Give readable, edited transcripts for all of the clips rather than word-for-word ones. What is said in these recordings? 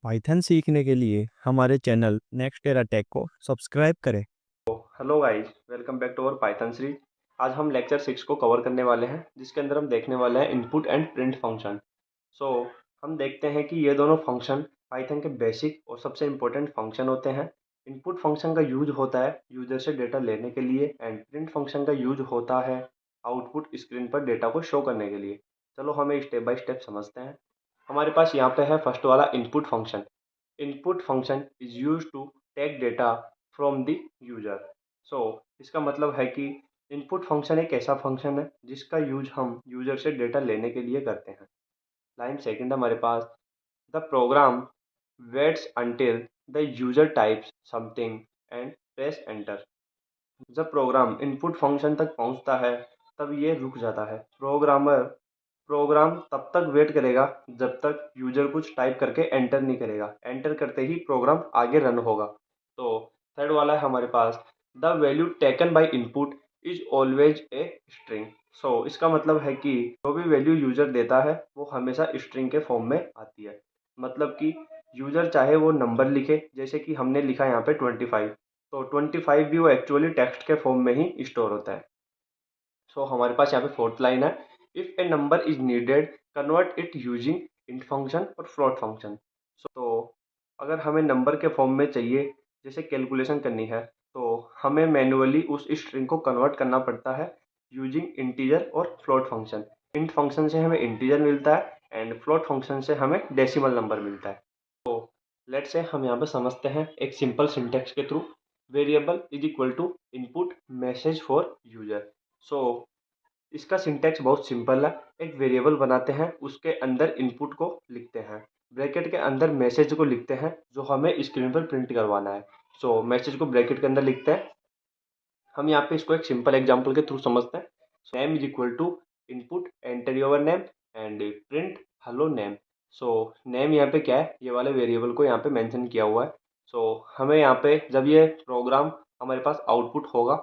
Python सीखने के लिए हमारे चैनल नेक्स्ट एरा टेक को सब्सक्राइब करें। Hello guys, welcome back to our Python series. आज हम लेक्चर 6 को कवर करने वाले हैं, जिसके अंदर हम देखने वाले हैं इनपुट एंड प्रिंट फंक्शन। सो हम देखते हैं कि ये दोनों फंक्शन पाइथन के बेसिक और सबसे इम्पोर्टेंट फंक्शन होते हैं। इनपुट फंक्शन का यूज होता है यूजर से डेटा लेने के लिए एंड प्रिंट फंक्शन का यूज होता है आउटपुट स्क्रीन पर डेटा को शो करने के लिए। चलो हमें स्टेप बाय स्टेप समझते हैं। हमारे पास यहाँ पे है फर्स्ट वाला input function. Input function is use to take data from the user. So इसका मतलब है कि इनपुट फंक्शन एक ऐसा फंक्शन है जिसका यूज हम यूजर से डेटा लेने के लिए करते हैं। लाइन सेकंड हमारे पास, the program waits until the user types something and press enter. जब प्रोग्राम इनपुट फंक्शन तक पहुंचता है तब ये रुक जाता है। प्रोग्राम तब तक वेट करेगा जब तक यूजर कुछ टाइप करके एंटर नहीं करेगा। एंटर करते ही प्रोग्राम आगे रन होगा। तो थर्ड वाला है हमारे पास, the value taken by input is always a string. So इसका मतलब है कि जो भी वैल्यू यूजर देता है वो हमेशा स्ट्रिंग के फॉर्म में आती है। मतलब कि यूजर चाहे वो नंबर लिखे, जैसे कि हमने लिखा यहाँ पे 25, तो 25 भी वो एक्चुअली टेक्स्ट के फॉर्म में ही स्टोर होता है। सो हमारे पास यहाँ पे फोर्थ लाइन है, if A number is needed convert it using int function और फ्लोट फंक्शन। तो अगर हमें नंबर के फॉर्म में चाहिए, जैसे कैलकुलेशन करनी है, तो हमें मैन्युअली उस स्ट्रिंग को कन्वर्ट करना पड़ता है यूजिंग इंटीजर और फ्लोट फंक्शन। इंट फंक्शन से हमें इंटीजर मिलता है एंड फ्लोट फंक्शन से हमें डेसिमल नंबर मिलता है। तो लेट्स से हम यहाँ पे समझते हैं एक सिंपल सिंटेक्स के through. Variable is equal to input message for user. So इसका सिंटैक्स बहुत सिंपल है। एक वेरिएबल बनाते हैं, उसके अंदर इनपुट को लिखते हैं, ब्रैकेट के अंदर मैसेज को लिखते हैं जो हमें स्क्रीन पर प्रिंट करवाना है। सो मैसेज को ब्रैकेट के अंदर लिखते हैं। हम यहाँ पे इसको एक सिंपल एग्जांपल के थ्रू समझते हैं। Name is equal to input enter your name and print hello name. So name यहाँ पे क्या है, ये वाले वेरिएबल को यहाँ पे मेंशन किया हुआ है। सो हमें यहाँ पे जब ये प्रोग्राम हमारे पास आउटपुट होगा,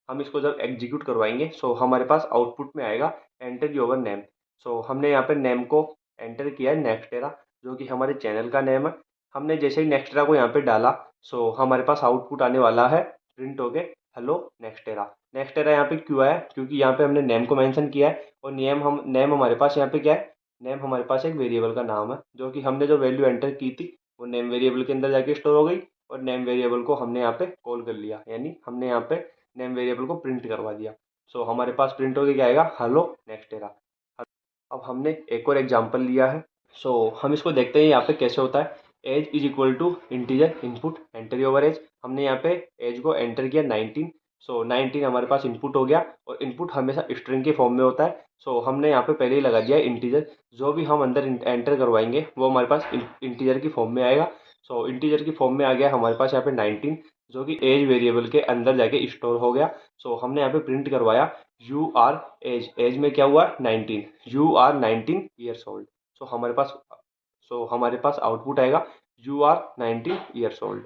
हम इसको जब एग्जीक्यूट करवाएंगे, सो हमारे पास आउटपुट में आएगा एंटर योर नेम। सो हमने यहाँ पे नेम को एंटर किया है नेक्स्टेरा, जो कि हमारे चैनल का नेम है। हमने जैसे ही नेक्स्टेरा को यहाँ पे डाला, सो हमारे पास आउटपुट आने वाला है प्रिंट होके हेलो नेक्स्टेरा। नेक्स्टेरा यहाँ पे क्यों आया, क्योंकि यहाँ पे हमने नेम को मेंशन किया है और नेम हमारे पास यहाँ पे क्या है, नेम हमारे पास एक वेरिएबल का नाम है, जो कि हमने जो वैल्यू एंटर की थी वो नेम वेरिएबल के अंदर जाके स्टोर हो गई और नेम वेरिएबल को हमने यहाँ पे कॉल कर लिया, यानी हमने यहाँ पे नेम वेरिएबल को प्रिंट करवा दिया। सो हमारे पास प्रिंट होके क्या आएगा, हेलो नेक्स्टेरा। अब हमने एक और एग्जाम्पल लिया है। सो हम इसको देखते हैं यहाँ पे कैसे होता है। Age is equal to integer input enter your age. हमने यहाँ पे एज को एंटर किया 19। सो 19 हमारे पास इनपुट हो गया और इनपुट हमेशा स्ट्रिंग के फॉर्म में होता है। सो हमने यहाँ पे पहले ही लगा दिया इंटीजर। जो भी हम अंदर एंटर करवाएंगे वो हमारे पास इंटीजर की फॉर्म में आएगा। सो इंटीजर की फॉर्म में आ गया हमारे पास यहाँ पे 19, जो कि एज वेरिएबल के अंदर जाके स्टोर हो गया। सो हमने यहाँ पे प्रिंट करवाया यू आर एज। एज में क्या हुआ, 19, यू आर 19 ईयर्स ओल्ड। सो हमारे पास आउटपुट आएगा यू आर 19 ईयर्स ओल्ड।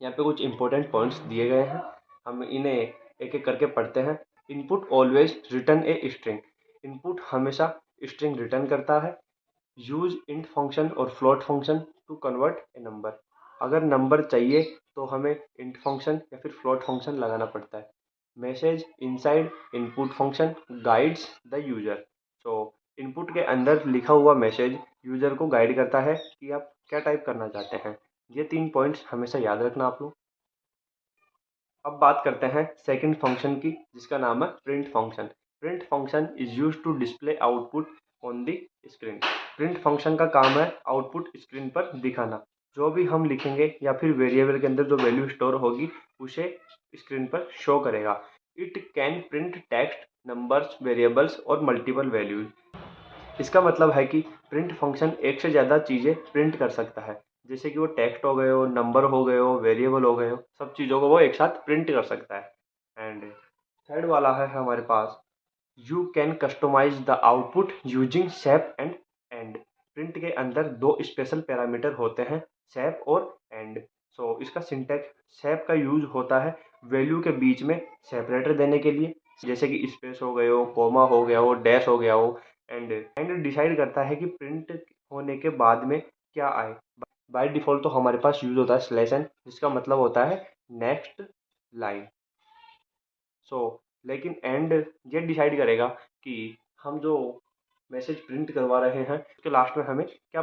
यहाँ पे कुछ इंपॉर्टेंट पॉइंट्स दिए गए हैं, हम इन्हें एक एक करके पढ़ते हैं। Input always return a string. Input हमेशा स्ट्रिंग रिटर्न करता है। यूज इंट फंक्शन और float function to convert a number. अगर नंबर चाहिए तो हमें इंट फंक्शन या फिर फ्लोट फंक्शन लगाना पड़ता है। Message inside input function guides the user. So input के अंदर लिखा हुआ मैसेज यूजर को गाइड करता है कि आप क्या टाइप करना चाहते हैं। ये 3 पॉइंट्स हमेशा याद रखना आप लोग। अब बात करते हैं सेकंड फंक्शन की, जिसका नाम है print function. Print function is use to display output on the screen. Print function का काम है आउटपुट स्क्रीन पर दिखाना। जो भी हम लिखेंगे या फिर वेरिएबल के अंदर जो वैल्यू स्टोर होगी उसे स्क्रीन पर शो करेगा। It can print text, numbers, variables और मल्टीपल वैल्यूज। इसका मतलब है कि प्रिंट फंक्शन एक से ज़्यादा चीज़ें प्रिंट कर सकता है, जैसे कि वो टेक्स्ट हो गए हो, नंबर हो गए हो, वेरिएबल हो गए हो, सब चीज़ों को वो एक साथ प्रिंट कर सकता है। एंड थर्ड वाला है हमारे पास, you can customize the output using sep and end. Print के अंदर 2 स्पेशल पैरामीटर होते हैं, शेप और एंड। सो इसका सिंटैक्स, शेप का यूज होता है वैल्यू के बीच में सेपरेटर देने के लिए, जैसे कि स्पेस हो गए हो, कोमा हो गया हो, डैश हो गया हो। एंड डिसाइड करता है कि प्रिंट होने के बाद में क्या आए। बाय डिफ़ॉल्ट तो हमारे पास यूज़ होता है स्लैश एन, जिसका मतलब होता है नेक्स्ट लाइन। सो लेकिन एंड ये डिसाइड करेगा कि हम जो मैसेज प्रिंट करवा रहे हैं उसके लास्ट में हमें क्या